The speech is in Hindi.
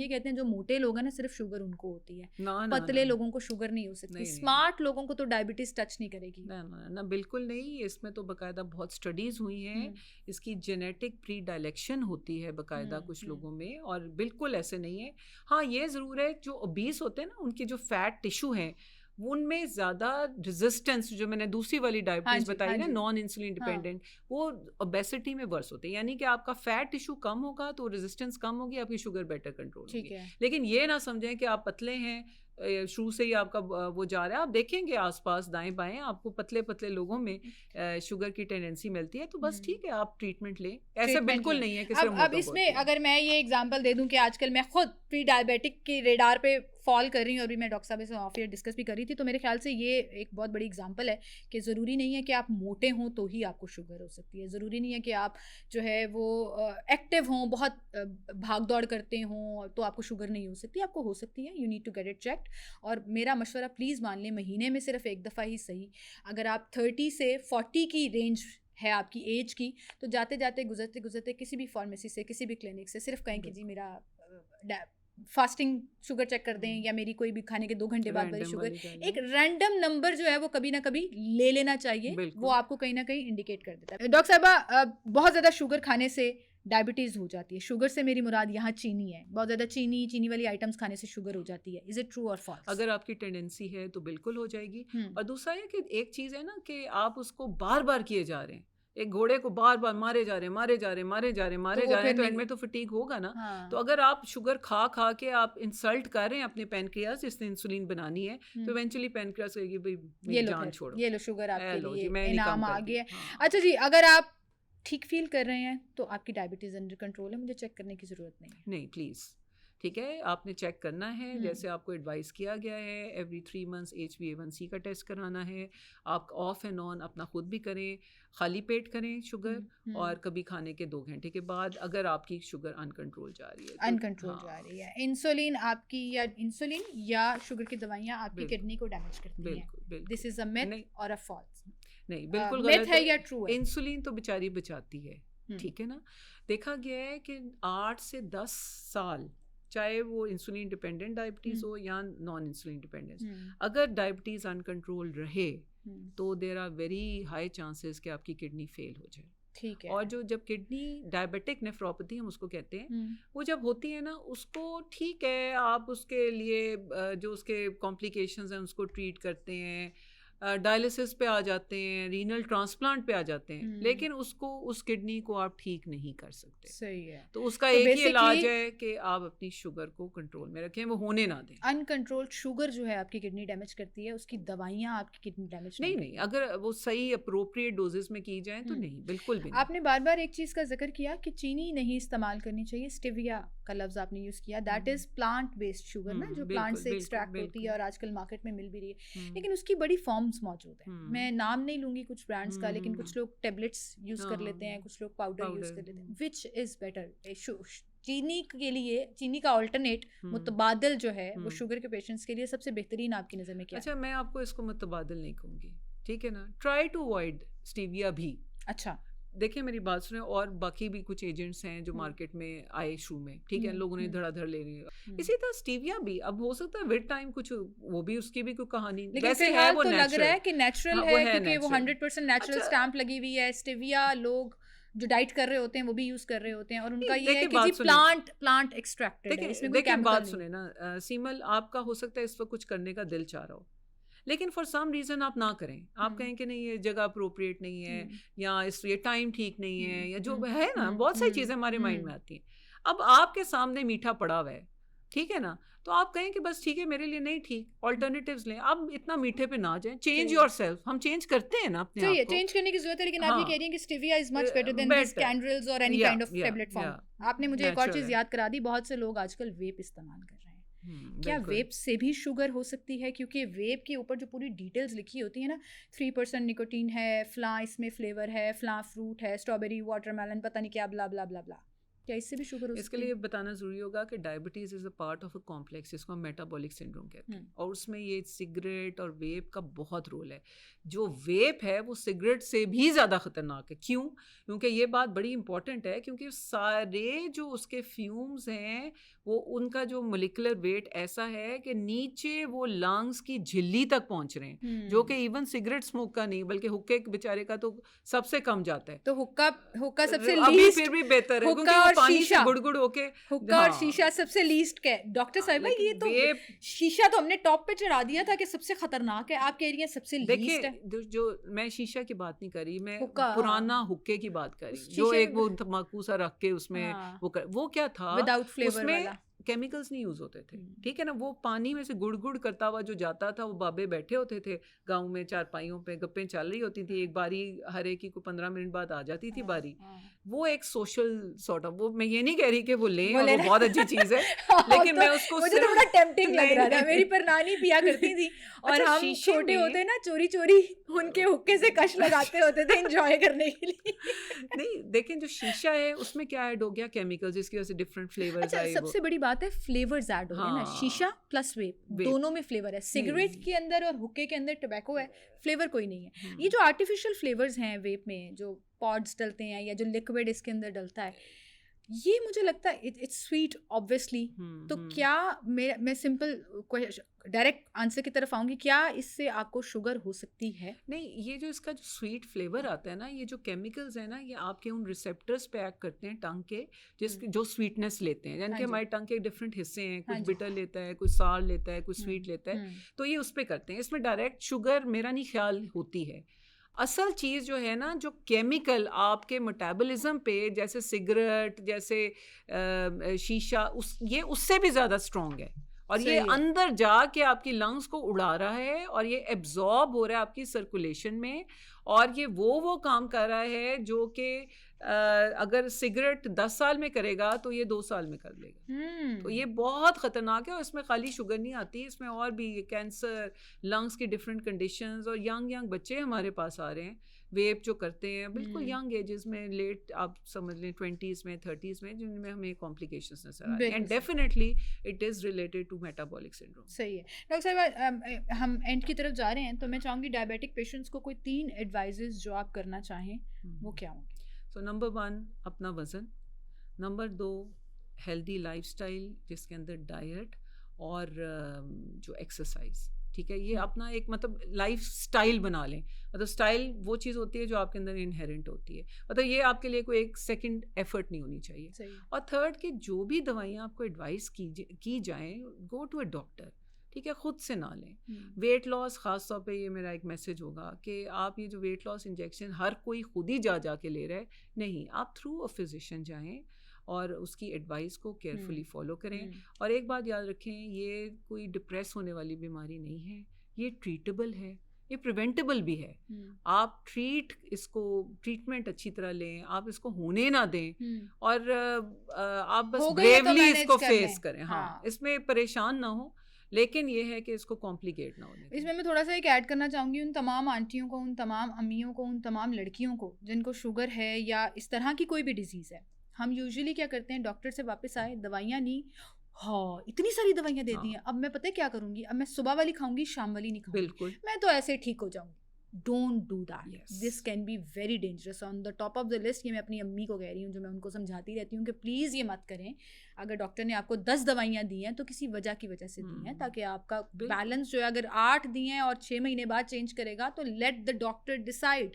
ये कहते हैं जो मोटे लोग हैं ना सिर्फ शुगर उनको होती है, पतले लोगों को शुगर नहीं हो सकती, स्मार्ट लोगों को तो डायबिटीज टच नहीं करेगी। ना बिल्कुल नहीं, इसमें तो बकायदा बहुत स्टडीज हुई हैं, इसकी जेनेटिक प्री डायलेक्शन होती है बकायदा कुछ लोगों में, और बिल्कुल ऐसे नहीं है। हाँ ये ज़रूर है जो ओबीस होते हैं ना उनकी जो फैट टिश्यू है उनमें ज़्यादा रेजिस्टेंस, जो मैंने दूसरी वाली डायबिटीज़ बताई ना नॉन इंसुलिन डिपेंडेंट, वो ओबेसिटी में वर्स होते हैं। यानी कि आपका फैट टिश्यू कम होगा तो रेजिस्टेंस कम होगी, आपकी शुगर बेटर कंट्रोल होगी। लेकिन ये ना समझें कि आप पतले हैं शुरू से ही आपका वो जा रहा है। आप देखेंगे आसपास दाएं बाएं आपको पतले पतले लोगों में शुगर की टेंडेंसी मिलती है, तो बस ठीक है आप ट्रीटमेंट लें, ऐसे बिल्कुल नहीं है कि सिर्फ अब इसमें अगर मैं ये एग्जांपल दे दूं कि आजकल मैं खुद प्री डायबिटिक के रेडार पे फॉल कर रही हूँ, अभी मैं डॉक्टर साहब से ऑफ ईयर डिस्कस भी कर रही थी, तो मेरे ख्याल से ये एक बहुत बड़ी एग्जांपल है कि ज़रूरी नहीं है कि आप मोटे हों तो ही आपको शुगर हो सकती है, ज़रूरी नहीं है कि आप जो है वो एक्टिव हों, बहुत भाग दौड़ करते हों तो आपको शुगर नहीं हो सकती, आपको हो सकती है, you need to get it checked. और मेरा मशवरा प्लीज़ मान लें, महीने में सिर्फ एक दफ़ा ही सही, अगर आप 30 से 40 की रेंज है आपकी एज की, तो जाते जाते गुजरते गुजरते किसी भी फार्मेसी से, किसी भी क्लिनिक से सिर्फ कहें कि जी मेरा फास्टिंग शुगर चेक कर दें, या मेरी कोई भी खाने के 2 घंटे बाद वाली शुगर, एक रैंडम नंबर जो है वो कभी ना कभी ले लेना चाहिए, वो आपको कहीं ना कहीं इंडिकेट कर देता है। डॉक्टर साहबा, बहुत ज़्यादा शुगर खाने से डायबिटीज़ हो जाती है, शुगर से मेरी मुराद यहाँ चीनी है, बहुत ज़्यादा चीनी वाली आइटम्स खाने से शुगर हो जाती है, इज़ इट ट्रू और फॉल्स? अगर आपकी टेंडेंसी है तो बिल्कुल हो जाएगी। और दूसरा है कि एक चीज़ है ना कि आप उसको बार बार किए जा रहे हैं, एक घोड़े को बार बार मारे जा रहे हैं, तो एंड में तो फटीग होगा ना। तो अगर आप शुगर खा खा के आप इंसल्ट कर रहे हैं अपने पैनक्रियाज जिसने इंसुलिन बनानी है, तो इवेंचुअली पैनक्रियाज कहेगी भाई मेरी जान छोड़ो, ये लो शुगर आपके लिए मैं इनाम आ गया। अच्छा जी, अगर आप ठीक फील कर रहे हैं तो आपकी डायबिटीज़ अंडर कंट्रोल है, मुझे चेक करने की ज़रूरत नहीं है। नहीं प्लीज़, ठीक है, आपने चेक करना है जैसे आपको एडवाइस किया गया है, एवरी 3 मंथ्स HbA1c का टेस्ट कराना है। आप ऑफ एंड ऑन अपना खुद भी करें, खाली पेट करें शुगर, और कभी खाने के 2 घंटे के बाद अगर आपकी शुगर अनकंट्रोल जा रही है, अनकंट्रोल जा रही है, इंसुलिन आपकी या शुगर की दवाइयाँ आपकी किडनी को डैमेज करती हैं। दिस इज अ मिथ और अ फॉल्स? नहीं, बिल्कुल मिथ है या ट्रू है? इंसुलिन तो बेचारी बचाती है, ठीक है ना। देखा गया है कि 8 से 10 साल, चाहे वो इंसुलिन डिपेंडेंट डायबिटीज़ हो या नॉन इंसुलिन डिपेंडेंस, अगर डायबिटीज़ अनकंट्रोल रहे तो there are very high chances कि आपकी किडनी फेल हो जाए। ठीक है। और जो जब किडनी डायबिटिक नेफ्रोपैथी हम उसको कहते हैं, वो जब होती है ना, उसको ठीक है आप उसके लिए जो उसके कॉम्प्लिकेशंस हैं उसको ट्रीट करते हैं, डायलिसिस पे आ जाते हैं, रीनल ट्रांसप्लांट पे आ जाते हैं, लेकिन उसको उस किडनी को आप ठीक नहीं कर सकते। सही है। तो उसका एक ही इलाज है कि आप अपनी शुगर को कंट्रोल में रखें, वो होने ना दें। अनकंट्रोल्ड शुगर जो है आपकी किडनी डैमेज करती है, उसकी दवाइयाँ आपकी किडनी डैमेज नहीं, अगर वो सही अप्रोप्रिएट डोजेस में की जाए तो नहीं, बिल्कुल भी नहीं। आपने बार बार एक चीज़ का जिक्र किया कि चीनी नहीं इस्तेमाल करनी चाहिए, स्टेविया का लफ्ज आपने यूज़ किया, that is plant based sugar ना, जो प्लांट से एक्सट्रैक्ट होती है और आजकल मार्केट में मिल भी रही है, लेकिन उसकी बड़ी फॉर्म्स मौजूद है। मैं नाम नहीं लूंगी कुछ ब्रांड्स का, लेकिन कुछ लोग टेबलेट्स यूज कर लेते हैं, कुछ लोग पाउडर यूज कर लेते हैं। Which is better? चीनी के लिए, चीनी का अल्टरनेट मुतबादल जो है वो शुगर के पेशेंट्स के लिए सबसे बेहतरीन आपकी नज़र में क्या है? अच्छा, मैं आपको इसको मुतबादल नहीं कहूँगी, ठीक है ना। ट्राई टू अवॉइड स्टीविया भी। अच्छा, देखिए मेरी बात सुने, और बाकी भी कुछ एजेंट्स हैं जो मार्केट में आए शुरू में, ठीक है, लोगों ने धड़ाधड़ ले रही है। इसी तरह स्टीविया भी, अब हो सकता है विद टाइम कुछ वो भी, उसकी भी कोई कहानी, लेकिन वैसे है वो तो लग रहा है कि नेचुरल है, क्योंकि वो 100% नेचुरल स्टैंप लगी हुई है। स्टीविया लोग जो डाइट कर रहे होते हैं वो भी यूज कर रहे होते हैं, और उनका ये है कि जी प्लांट एक्सट्रैक्टेड है, इसमें कोई केमिकल नहीं। बात सुने ना सीमल, आपका हो सकता है इस वक्त कुछ करने का दिल चाह रहा हो, लेकिन फॉर सम रीज़न आप ना करें, आप कहें कि नहीं ये जगह अप्रोप्रिएट नहीं है, या ये टाइम ठीक नहीं है, या जो है ना, बहुत सारी चीज़ें हमारे माइंड में आती हैं। अब आपके सामने मीठा पड़ा हुआ है, ठीक है ना, तो आप कहें कि बस ठीक है मेरे लिए नहीं ठीक, ऑल्टरनेटिव्स लें। अब इतना मीठे पे ना जाएं, चेंज योरसेल्फ। हम चेंज करते हैं ना अपने आप को, चेंज करने की जरूरत है, लेकिन आप ये कह रही हैं कि stevia is much better than this candles और any kind of tablet form. आपने मुझे एक और चीज़ याद करा दी, बहुत से लोग आजकल वेप इस्तेमाल कर रहे हैं। क्या वेप से भी शुगर हो सकती है? क्योंकि वेप के ऊपर जो पूरी डिटेल्स लिखी होती है ना, 3% निकोटीन है, फला इसमें फ्लेवर है, फला फ्रूट है, स्ट्रॉबेरी, वाटरमेलन, पता नहीं क्या, ब्ला ब्ला ब्ला ब्ला। क्या इससे भी शुगर हो इसके सकती है? लिए बताना ज़रूरी होगा कि diabetes is a part of a complex जिसको हम मेटाबॉलिक सिंड्रोम कहते हैं, और उसमें ये सिगरेट और वेप का बहुत रोल है। जो वेप है वो सिगरेट से भी ज़्यादा ख़तरनाक है। क्यों? क्योंकि ये बात बड़ी इंपॉर्टेंट है, क्योंकि सारे जो उसके फ्यूम्स हैं वो उनका जो मोलिकुलर वेट ऐसा है कि नीचे वो लंग्स की झिल्ली तक पहुंच रहे हैं, जो कि इवन सिगरेट स्मोक का नहीं बल्कि हुक्के के बेचारे का तो सबसे कम जाता है। तो हुक्का सबसे अभी लीस्ट, फिर भी बेहतर है क्योंकि हुक्का वो और पानी से शीशा, गुड़ होके। हुक्का और हाँ, शीशा सबसे लीस्ट का है। डॉक्टर साहिबा लेकिन ये तो वेप, शीशा तो हमने टॉप पे चढ़ा दिया था कि सबसे खतरनाक है, आप कह रही हैं सबसे देखिए लीस्ट है। जो मैं शीशा की बात नहीं कर रही, मैं हुक्का, पुराना हुक्के की बात कर रही उस हूँ, जो शीशे एक वो तम्बाकू सा रख के उसमें हाँ, वो क्या था, विदाउट फ्लेवर उसमें वाला। केमिकल्स नहीं यूज होते थे, ठीक है ना। वो पानी में से गुड़ करता हुआ जो जाता था, वो बाबे बैठे होते थे गांव में चारपाइयों पे, गप्पें चल रही होती थी, एक बारी हर एक की को 15 मिनट बाद आ जाती थी बारी। वो एक सोशल सॉर्ट ऑफ, वो मैं ये नहीं कह रही कि वो लें और वो बहुत अच्छी चीज है, लेकिन मैं उसको मुझे तो बड़ा टेम्पटिंग लग रहा था। नहीं, मेरी परनानी पिया करती थी और अच्छा, हम शीशे छोटे में होते ना चोरी चोरी उनके हुक्के से कश लगाते होते थे एंजॉय करने के लिए। नहीं, देखें जो शीशा है उसमें क्या ऐड हो गया, केमिकल्स, जिसकी वजह से डिफरेंट फ्लेवर्स अच्छा, आए। सबसे बड़ी बात है फ्लेवर्स ऐड हो रहे हैं ना। हाँ, शीशा प्लस वेप दोनों में फ्लेवर है। सिगरेट के अंदर और हुक्के के अंदर टोबैको है, फ्लेवर कोई नहीं है। ये जो आर्टिफिशियल फ्लेवर्स हैं वेप में, जो पॉड्स डलते हैं या जो लिक्विड इसके अंदर डलता है, ये मुझे लगता है इट्स स्वीट ऑब्वियसली। तो क्या मैं सिंपल डायरेक्ट आंसर की तरफ आऊंगी, क्या इससे आपको शुगर हो सकती है? नहीं, ये जो इसका जो स्वीट फ्लेवर आता है ना, ये जो केमिकल्स है ना, ये आपके उन रिसेप्टर्स पे एक्ट करते हैं टंग के, जिसके जो स्वीटनेस लेते हैं। यानी कि हमारे टंग के डिफरेंट हिस्से हैं, कुछ बिटर लेता है, कुछ सार लेता है, कुछ स्वीट लेता है, तो ये उस पे करते हैं। इसमें डायरेक्ट शुगर मेरा नहीं ख्याल होती है। असल चीज़ जो है ना, जो केमिकल आपके मेटाबॉलिज्म पे, जैसे सिगरेट, जैसे शीशा, ये उससे भी ज़्यादा स्ट्रॉन्ग है, और ये अंदर जाके आपकी लंग्स को उड़ा रहा है, और ये एब्जॉर्ब हो रहा है आपकी सर्कुलेशन में, और ये वो काम कर रहा है जो कि अगर सिगरेट 10 साल में करेगा तो ये 2 साल में कर लेगा। तो ये बहुत ख़तरनाक है, और इसमें खाली शुगर नहीं आती, इसमें और भी कैंसर, लंग्स की डिफरेंट कंडीशंस, और यंग बच्चे हमारे पास आ रहे हैं वेप जो करते हैं, बिल्कुल यंग एजेस में, लेट आप समझ लें 20s में, 30s में, जिनमें हमें कॉम्प्लिकेशंस नजर आ रही हैं, and definitely it is related to metabolic syndrome. सही है डॉक्टर साहब, हम एंड की तरफ जा रहे हैं, तो मैं चाहूँगी डायबिटिक पेशेंट्स को कोई 3 एडवाइजेस जो आप करना चाहें वो क्या होंगे? सो नंबर 1 अपना वज़न, नंबर 2 हेल्दी लाइफस्टाइल जिसके अंदर डाइट और जो एक्सरसाइज, ठीक है, ये अपना एक मतलब लाइफ स्टाइल बना लें। मतलब स्टाइल वो चीज़ होती है जो आपके अंदर इनहेरेंट होती है, मतलब ये आपके लिए कोई एक सेकंड एफर्ट नहीं होनी चाहिए। और थर्ड कि जो भी दवाइयाँ आपको एडवाइस की जाएँ, गो टू अ डॉक्टर, ठीक है, खुद से ना लें। वेट लॉस ख़ास तौर पे ये मेरा एक मैसेज होगा कि आप ये जो वेट लॉस इंजेक्शन हर कोई खुद ही जा के ले रहा है, नहीं, आप थ्रू अ फिजिशियन जाएं और उसकी एडवाइस को केयरफुली फॉलो करें। और एक बात याद रखें, ये कोई डिप्रेस होने वाली बीमारी नहीं है, ये ट्रीटेबल है, ये प्रिवेंटेबल भी है। आप ट्रीटमेंट अच्छी तरह लें, आप इसको होने ना दें, और आप बस ब्रेवली इसको फेस करें। हाँ, इसमें परेशान ना हो, लेकिन ये है कि इसको कॉम्प्लिकेट ना होने। इसमें मैं थोड़ा सा एक ऐड करना चाहूँगी उन तमाम आंटियों को, उन तमाम अम्मियों को, उन तमाम लड़कियों को जिनको शुगर है या इस तरह की कोई भी डिजीज़ है। हम यूजुअली क्या करते हैं, डॉक्टर से वापस आए, दवाइयाँ ली, हाँ इतनी सारी दवाइयाँ दे दी हैं, अब मैं पता है क्या करूँगी, अब मैं सुबह वाली खाऊंगी, शाम वाली नहीं खाऊंगी, बिल्कुल, मैं तो ऐसे ठीक हो जाऊँगी। Don't do that, this can be very dangerous. On the top of the list, ये मैं अपनी अम्मी को कह रही हूँ, जो मैं उनको समझाती रहती हूँ कि प्लीज़ ये मत करें। अगर डॉक्टर ने आपको 10 दवाइयाँ दी हैं तो किसी वजह की वजह से दी हैं, ताकि आपका बैलेंस जो है, अगर 8 दी हैं और 6 महीने बाद चेंज करेगा तो लेट द डॉक्टर डिसाइड